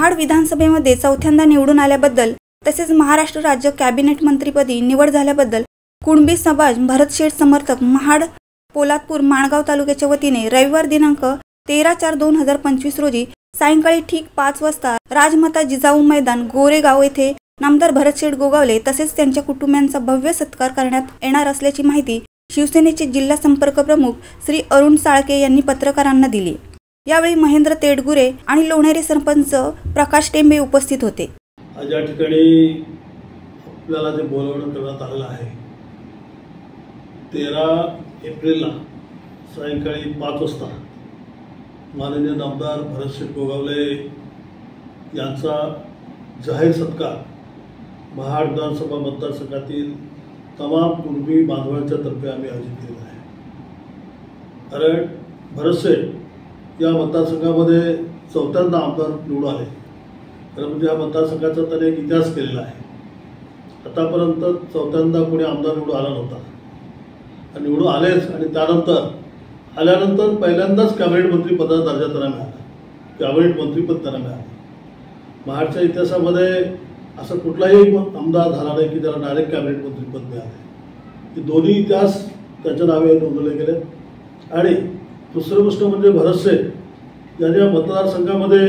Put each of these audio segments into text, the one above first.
महाड विधानसभेमध्ये चौथ्यांदा निवडून आल्याबद्दल तसेच महाराष्ट्र राज्य कॅबिनेट मंत्रीपदी निवड झाल्याबद्दल कुणबी समाज भरतशेठ समर्थक महाड पोलादपूर माणगाव तालुक्याच्या वतीने रविवार दिनांक 13/4/2025 रोजी सायंकाळी ठीक 5 वाजता राजमाता जिजाऊ मैदान गोरेगाव येथे नामदार भरतशेठ गोगावले तसेच त्यांच्या कुटुंबियांचा भव्य सत्कार करण्यात येणार असल्याची माहिती शिवसेनेचे जिल्हा संपर्क प्रमुख श्री अरुण साळके यांनी पत्रकारांना दिली। यावेळी महेंद्र तेडगुरे आणि लोणेरे सरपंच प्रकाश टेंबे उपस्थित होते। आज या ठिकाणी आपल्याला जे बोलवणं करण्यात आलेलं आहे 13 एप्रिलला सायंकाळी 5 वाजता माननीय नामदार भरतशेठ गोगावले यांचा जाहीर सत्कार महाड विधानसभा मतदारसंघातील तमाम कुणबी बांधवांच्या तर्फे आम्ही आयोजित केलेला आहे। कारण भरतशेठ या मतदारसंघामध्ये चौथ्यांदा आमदार निवडून आले। खरं म्हणजे या मतदारसंघाचा त्याने एक इतिहास केलेला आहे। आतापर्यंत चौथ्यांदा कोणी आमदार निवडून आला नव्हता आणि निवडून आलेच आणि त्यानंतर आल्यानंतर पहिल्यांदाच कॅबिनेट मंत्री पदाचा दर्जा त्यांना मिळाला। कॅबिनेट मंत्रीपद त्यांना मिळालं। महाडच्या इतिहासामध्ये असं कुठलाही आमदार झाला नाही की त्याला डायरेक्ट कॅबिनेट मंत्रीपद मिळाले। हे दोन्ही इतिहास त्याच्या नावे नोंदवले गेले। आणि दुसरी गोष्ट म्हणजे भरतशेठ यांच्या मतदारसंघामध्ये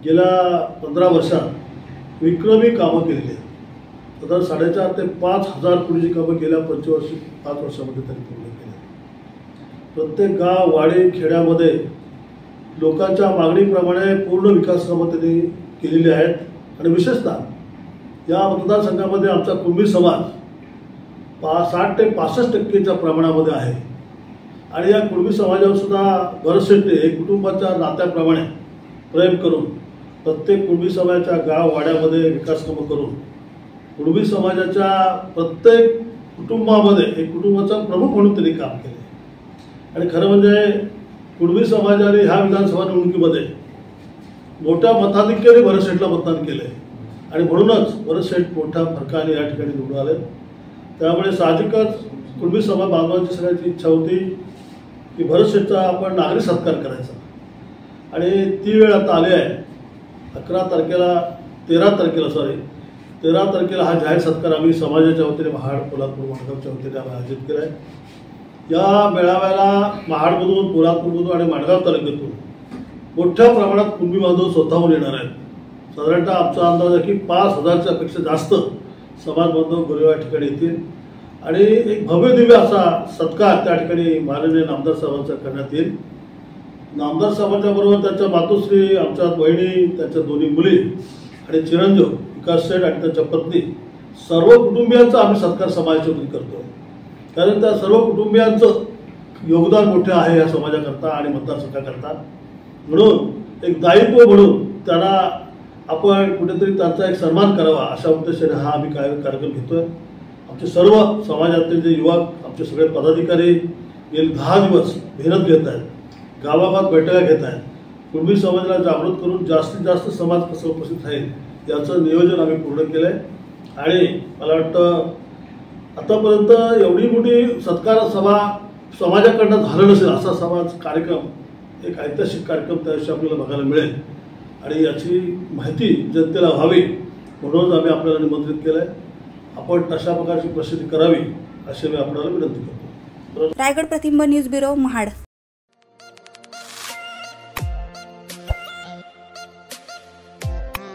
गेल्या 15 वर्षात विक्रमी कामं केलेली आहेत। साधारण 4,500 ते 5,000 कोटीची कामं गेल्या 5 वर्षामध्ये त्यांनी पूर्ण केली। प्रत्येक गाव वाडी खेड्यामध्ये लोकांच्या मागणीप्रमाणे पूर्ण विकास कामं त्यांनी केलेली आहेत। आणि विशेषतः या मतदारसंघामध्ये आमचा कुणबी समाज 60 ते 65% प्रमाणामध्ये आहे। आणि या कुणबी समाजावर सुद्धा भरतशेठने एक कुटुंबाच्या नात्याप्रमाणे प्रेम करून प्रत्येक कुणबी समाजाच्या गाव वाड्यामध्ये विकास कामं करून कुणबी समाजाच्या प्रत्येक कुटुंबामध्ये एक कुटुंबाचा प्रमुख म्हणून त्यांनी काम केले। आणि खरं म्हणजे कुणबी समाजाने ह्या विधानसभा निवडणुकीमध्ये मोठ्या मताधिक्याने भरतशेठला मतदान केले आणि म्हणूनच भरतशेठ मोठ्या फरकाने या ठिकाणी निवडून आले। त्यामुळे साहजिकच कुणबी समाज बांधवांची सगळ्यांची इच्छा होती की भरतशेठचा आपण नागरिक सत्कार करायचा आणि ती वेळ आता आली आहे। 13 तारखेला हा जाहीर सत्कार आम्ही समाजाच्या वतीने महाड पोलादपूर माणगावच्या वतीने आम्ही आयोजित केला आहे। या मेळाव्याला महाडमधून पोलादपूरमधून आणि माणगाव तालुक्यातून मोठ्या प्रमाणात कुणबी बांधव स्वतःहून येणार आहेत। साधारणतः आमचा अंदाज आहे की 5,000च्या पेक्षा जास्त समाज बांधव गोरेगाव या ठिकाणी येतील आणि एक भव्य दिव्य असा सत्कार त्या ठिकाणी माननीय नामदार साहेबांचा करण्यात येईल। नामदार साहेबांच्या बरोबर त्यांच्या मातोश्री, आमच्या बहिणी, त्यांच्या दोन्ही मुली आणि चिरंजीव विकास शेठ आणि त्यांच्या पत्नी सर्व कुटुंबियांचा आम्ही सत्कार समाजाच्या वतीने करतोय। कारण त्या सर्व कुटुंबियांचं योगदान मोठे आहे या समाजाकरता आणि मतदारसंघाकरता। म्हणून एक दायित्व म्हणून त्यांना आपण कुठेतरी त्यांचा एक सन्मान करावा अशा उद्देशाने हा आम्ही कार्यक्रम घेतोय। आमचे सर्व समाजातले जे युवक, आमचे सगळे पदाधिकारी गेले 10 दिवस मेहनत घेत आहेत, गावागावात बैठका घेत आहेत। कुणबी समाजाला जागृत करून जास्तीत जास्त समाज कसं उपस्थित राहील याचं नियोजन आम्ही पूर्ण केलं आहे। आणि मला वाटतं आतापर्यंत एवढी मोठी सत्कार सभा समाजाकडनं झालं नसेल असा समाज कार्यक्रम, एक ऐतिहासिक कार्यक्रम त्या दिवशी आपल्याला बघायला मिळेल आणि याची माहिती जनतेला व्हावी म्हणून आम्ही आपल्याला निमंत्रित केलं आहे। आपण तशा प्रकारची प्रसिद्धी करावी अशी मी आपल्याला विनंती करतो। रायगड प्रतिबिंब न्यूज ब्युरो महाड।